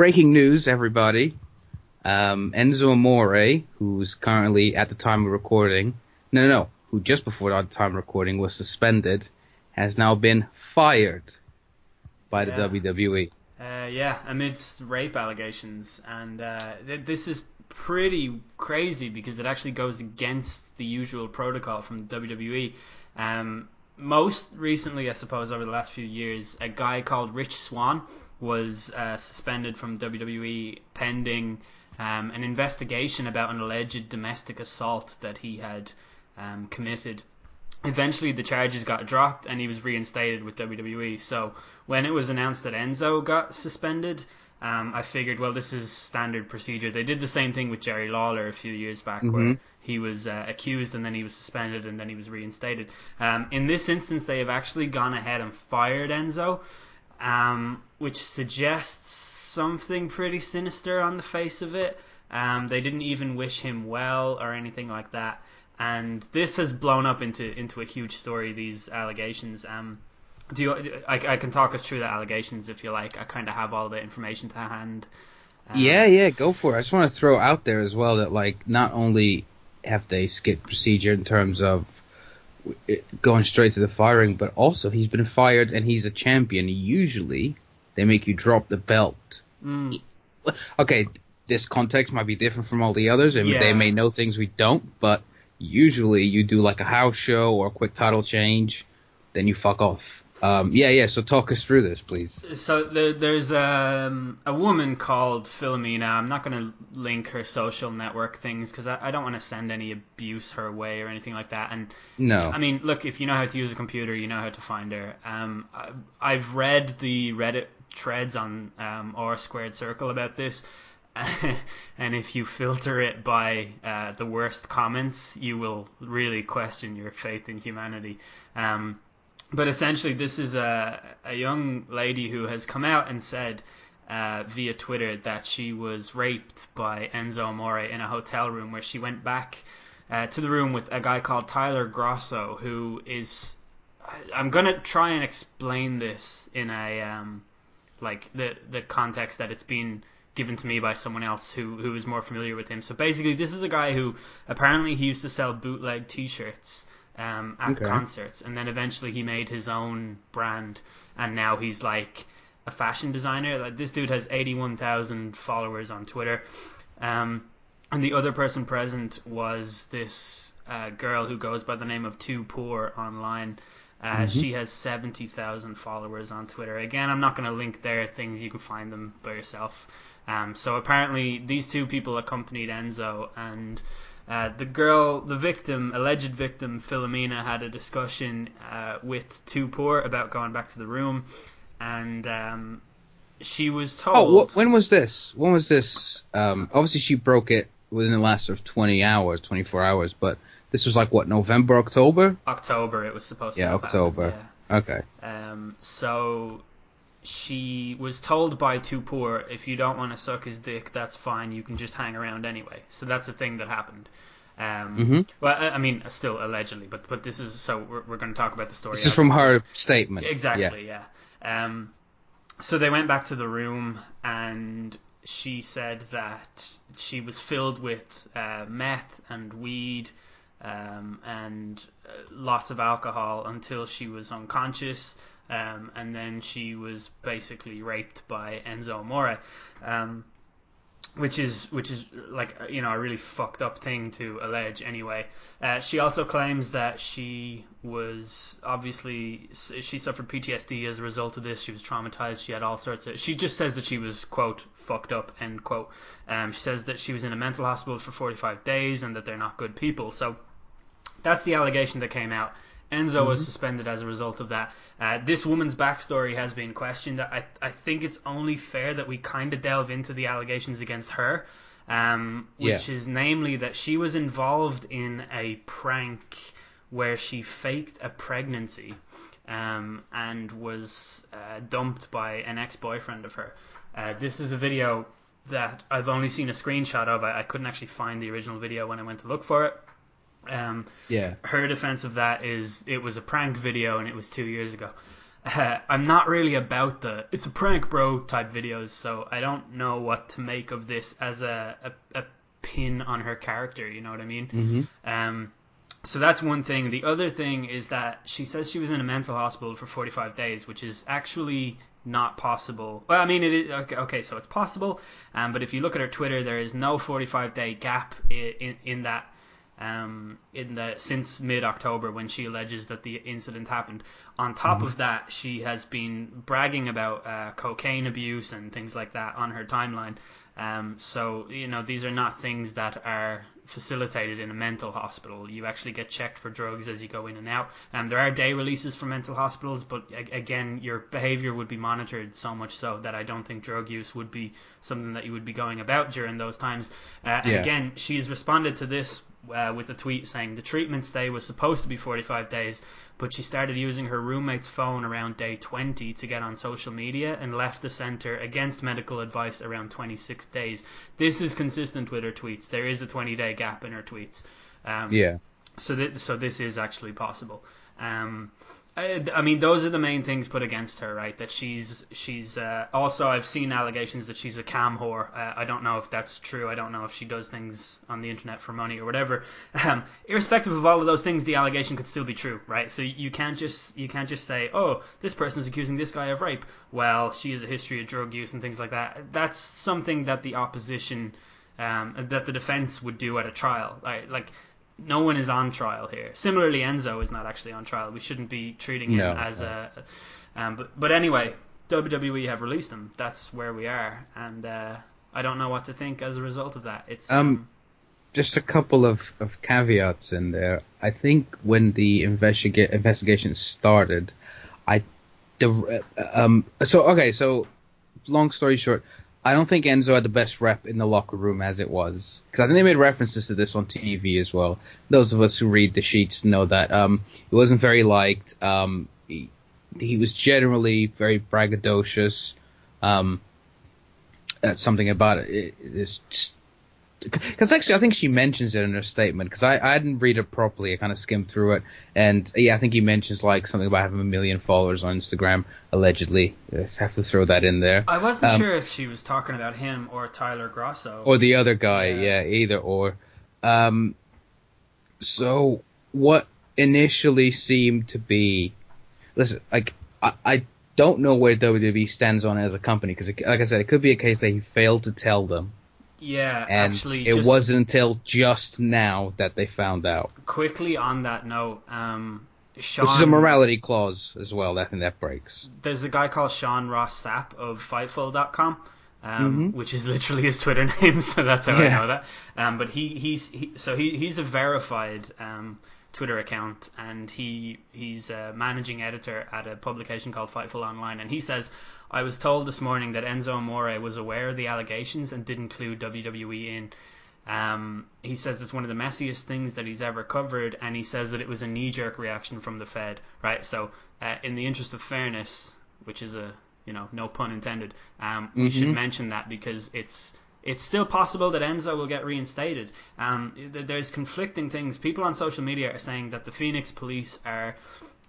breaking news, everybody. Enzo Amore, who's currently at the time of recording, who just before the time of recording was suspended, has now been fired by the WWE. Amidst rape allegations, and this is pretty crazy because it actually goes against the usual protocol from the WWE. Most recently, I suppose, over the last few years, a guy called Rich Swann was suspended from WWE pending an investigation about an alleged domestic assault that he had committed. Eventually, the charges got dropped and he was reinstated with WWE. So when it was announced that Enzo got suspended, I figured, well, this is standard procedure. They did the same thing with Jerry Lawler a few years back, Mm-hmm. where he was accused and then he was suspended and then he was reinstated. In this instance, they have actually gone ahead and fired Enzo, which suggests something pretty sinister on the face of it. They didn't even wish him well or anything like that. And this has blown up into a huge story, these allegations. I can talk us through the allegations if you like. I kind of have all the information to hand. Yeah, go for it. I just want to throw out there as well that, like, not only have they skipped procedure in terms of going straight to the firing, but also he's been fired and he's a champion. Usually, they make you drop the belt. Okay, this context might be different from all the others, and they may know things we don't, but usually you do like a house show or a quick title change, then you fuck off. So talk us through this, please. So there's a woman called Philomena. I'm not going to link her social network things because I don't want to send any abuse her way or anything like that. And No. I mean, look, if you know how to use a computer, you know how to find her. I've read the Reddit threads on R Squared Circle about this. And if you filter it by the worst comments, you will really question your faith in humanity. But essentially, this is a young lady who has come out and said via Twitter that she was raped by Enzo Amore in a hotel room, where she went back to the room with a guy called Tyler Grosso, who is... I'm going to try and explain this in a the context that it's been given to me by someone else who is more familiar with him. So basically, this is a guy who apparently he used to sell bootleg t-shirts at concerts, and then eventually he made his own brand, and now he's like a fashion designer. Like, this dude has 81,000 followers on Twitter, and the other person present was this girl who goes by the name of Too Poor online. She has 70,000 followers on Twitter. Again, I'm not going to link their things. You can find them by yourself. So apparently these two people accompanied Enzo, and the alleged victim, Philomena, had a discussion with Too Poor about going back to the room, and she was told... when was this? Obviously she broke it within the last sort of 24 hours, but this was like, what, November, October? October it was supposed to have October. happened, yeah. Okay. So she was told by Too Poor, if you don't want to suck his dick, that's fine, you can just hang around anyway. So that's the thing that happened. Well, I mean, still allegedly, but this is... So we're going to talk about the story. This is from her statement. Exactly, yeah. So they went back to the room, and she said that she was filled with meth and weed and lots of alcohol until she was unconscious, and then she was basically raped by Enzo Amore, which is like, you know, a really fucked up thing to allege anyway. She also claims that she suffered PTSD as a result of this. She was traumatized. She had all sorts of... She just says that she was, quote, fucked up, end quote. She says that she was in a mental hospital for 45 days and that they're not good people. So that's the allegation that came out. Enzo was suspended as a result of that. This woman's backstory has been questioned. I think it's only fair that we kind of delve into the allegations against her, which is namely that she was involved in a prank where she faked a pregnancy and was dumped by an ex-boyfriend of her. This is a video that I've only seen a screenshot of. I couldn't actually find the original video when I went to look for it. Her defense of that is it was a prank video and it was 2 years ago. I'm not really about the "it's a prank, bro" type videos, so I don't know what to make of this as a pin on her character. You know what I mean? Hmm. Um, so that's one thing. The other thing is that she says she was in a mental hospital for 45 days, which is actually not possible. Well, I mean, it is okay. So it's possible, but if you look at her Twitter, there is no 45-day gap in that. In the since mid October when she alleges that the incident happened. On top Hmm. of that, she has been bragging about cocaine abuse and things like that on her timeline. So these are not things that are facilitated in a mental hospital. You actually get checked for drugs as you go in and out. There are day releases from mental hospitals, but again, your behavior would be monitored so much so that I don't think drug use would be something that you would be going about during those times. And Yeah. again, she has responded to this with a tweet saying the treatment stay was supposed to be 45 days, but she started using her roommate's phone around day 20 to get on social media and left the center against medical advice around 26 days. This is consistent with her tweets. There is a 20-day gap in her tweets. Um, Yeah. so this is actually possible. Um, I mean, those are the main things put against her, right? That she's also I've seen allegations that she's a cam whore. I don't know if that's true. I don't know if she does things on the internet for money or whatever. Irrespective of all of those things, the allegation could still be true, right? So you can't just say, oh, this person's accusing this guy of rape. Well, she has a history of drug use and things like that. That's something that the opposition, that the defense would do at a trial, right? Like no one is on trial here. Similarly, Enzo is not actually on trial. We shouldn't be treating him No. as No. a. But anyway, WWE have released him. That's where we are, and I don't know what to think as a result of that. It's Um, just a couple of caveats in there. I think when the investigation started, I so long story short, I don't think Enzo had the best rep in the locker room as it was, because I think they made references to this on TV as well. Those of us who read the sheets know that he wasn't very liked. He was generally very braggadocious. Um, that's something about it's just because actually I think she mentions it in her statement, because I didn't read it properly. I kind of skimmed through it, and yeah, I think he mentions like something about having 1 million followers on Instagram allegedly. Just have to throw that in there. I wasn't sure if she was talking about him or Tyler Grosso. Or the other guy, Yeah, yeah, either or. Um, so what initially seemed to be, listen, like I don't know where WWE stands on it as a company, because like I said, it could be a case that he failed to tell them, yeah. and Actually, it just wasn't until just now that they found out. quickly on that note, Which is a Sean morality clause as well. I think that breaks. there's a guy called Sean Ross Sapp of Fightful.com, Hmm. which is literally his Twitter name, so that's how I Yeah. know that. But he's a verified Twitter account, and he's a managing editor at a publication called Fightful Online, and he says, I was told this morning that Enzo Amore was aware of the allegations and did include WWE in. He says it's one of the messiest things that he's ever covered, and he says that it was a knee-jerk reaction from the Fed. Right, so in the interest of fairness, which is a no pun intended, we should Hmm. mention that because it's still possible that Enzo will get reinstated. There's conflicting things. People on social media are saying that the Phoenix police are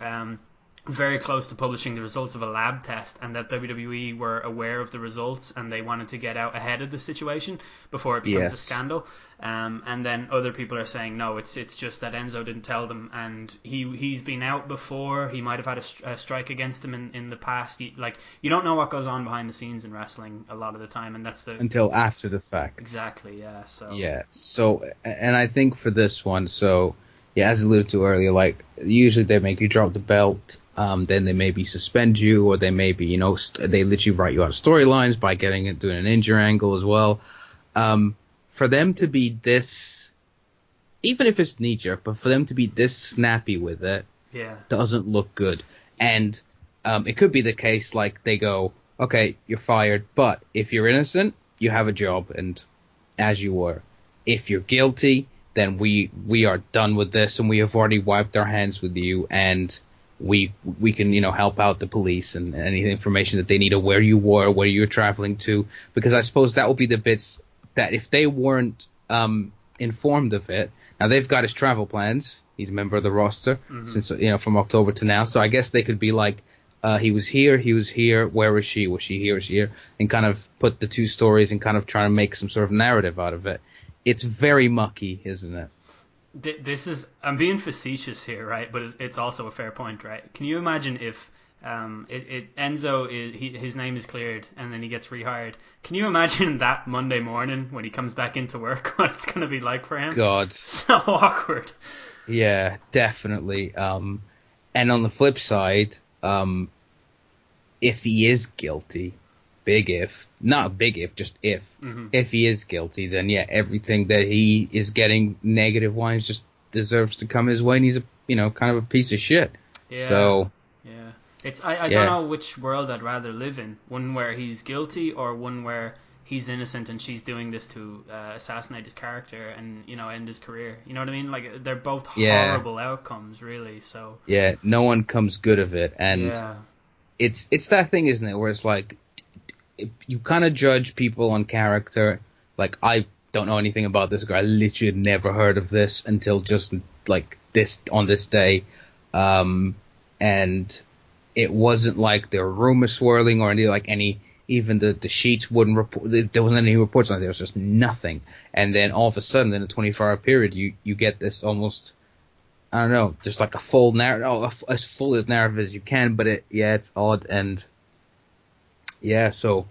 um, very close to publishing the results of a lab test, and that WWE were aware of the results and they wanted to get out ahead of the situation before it becomes a Yes. scandal. And then other people are saying no, it's just that Enzo didn't tell them, and he's been out before. He might have had a strike against him in the past. You don't know what goes on behind the scenes in wrestling a lot of the time, and that's the Until after the fact. exactly, yeah. So Yeah. So, and I think for this one, so yeah, as alluded to earlier, like usually they make you drop the belt, then they maybe suspend you, or they maybe they literally write you out of storylines by doing an injury angle as well. For them to be this, even if it's knee jerk, but for them to be this snappy with it yeah, doesn't look good. And it could be the case like they go, okay, you're fired, but if you're innocent, you have a job, and as you were. If you're guilty, then we are done with this, and we have already wiped our hands with you, and we can help out the police and any information that they need of where you were, where you're traveling to, because I suppose that will be the bits that if they weren't informed of it. Now they've got his travel plans. He's a member of the roster since from October to now, so I guess they could be like, he was here, where was she? Was she here? Was she here? And kind of put the two stories and kind of try to make some sort of narrative out of it. It's very mucky, isn't it? This is, I'm being facetious here, right? But it's also a fair point, right? Can you imagine if Enzo his name is cleared and then he gets rehired? Can you imagine that Monday morning when he comes back into work, what it's going to be like for him? God, So awkward. yeah, definitely. And on the flip side, if he is guilty, big if, not big if, just Hmm. if he is guilty, then yeah, everything that he is getting negative wise just deserves to come his way, and he's a kind of a piece of shit. Yeah, So yeah. I don't yeah, know which world I'd rather live in. One where he's guilty, or one where he's innocent and she's doing this to assassinate his character and end his career. You know what I mean? Like they're both yeah, horrible outcomes, really. So yeah. No one comes good of it, and yeah, it's that thing, isn't it, where it's like you kind of judge people on character. Like I don't know anything about this guy. I literally had never heard of this until just like this on this day, and it wasn't like there were rumors swirling or any even the sheets wouldn't report. There wasn't any reports on it. There was just nothing. And then all of a sudden, in a 24-hour period, you get this almost, I don't know, just like a full narrative, as full as narrative as you can. But it's odd. And yeah, so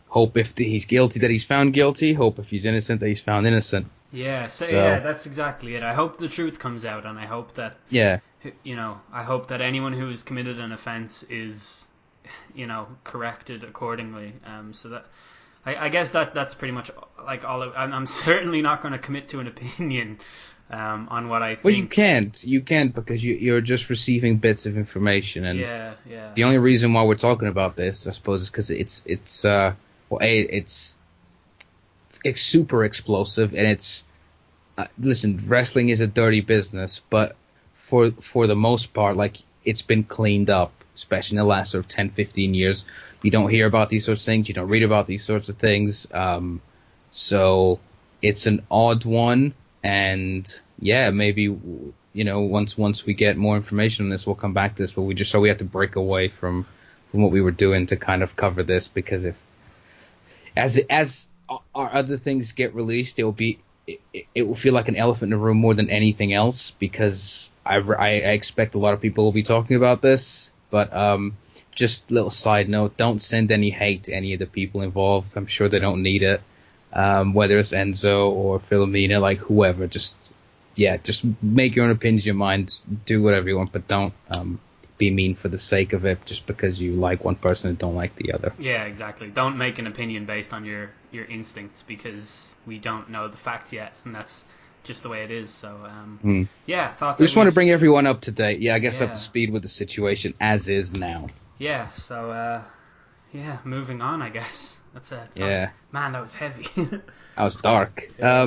hope if he's guilty that he's found guilty. Hope if he's innocent that he's found innocent. yeah. So yeah, So that's exactly it. I hope the truth comes out, and I hope that yeah, I hope that anyone who has committed an offense is corrected accordingly. So that I guess that's pretty much like all. I'm certainly not going to commit to an opinion on what I well you think. can't, because you're just receiving bits of information, and Yeah, yeah, the only reason why we're talking about this, I suppose, is because it's super explosive, and it's listen, wrestling is a dirty business, but for the most part, like it's been cleaned up, especially in the last sort of 10, 15 years. You don't hear about these sorts of things. You don't read about these sorts of things. So it's an odd one, and yeah, maybe once we get more information on this, we'll come back to this. But we have to break away from what we were doing to kind of cover this, because if as our other things get released, it will feel like an elephant in the room more than anything else, because I expect a lot of people will be talking about this. But just a little side note: don't send any hate to any of the people involved. I'm sure they don't need it. Whether it's Enzo or Philomena, like whoever, just make your own opinions, your mind, do whatever you want, but don't be mean for the sake of it, just because you like one person and don't like the other. yeah. Exactly. Don't make an opinion based on your instincts, because we don't know the facts yet, and that's just the way it is. So Hmm. yeah, thought We that just want to we'd bring everyone up to date. Yeah, I guess up to yeah speed with the situation as is now. yeah. So yeah, moving on. I guess that's it. God, Yeah, man, that was heavy. that was dark. Yeah.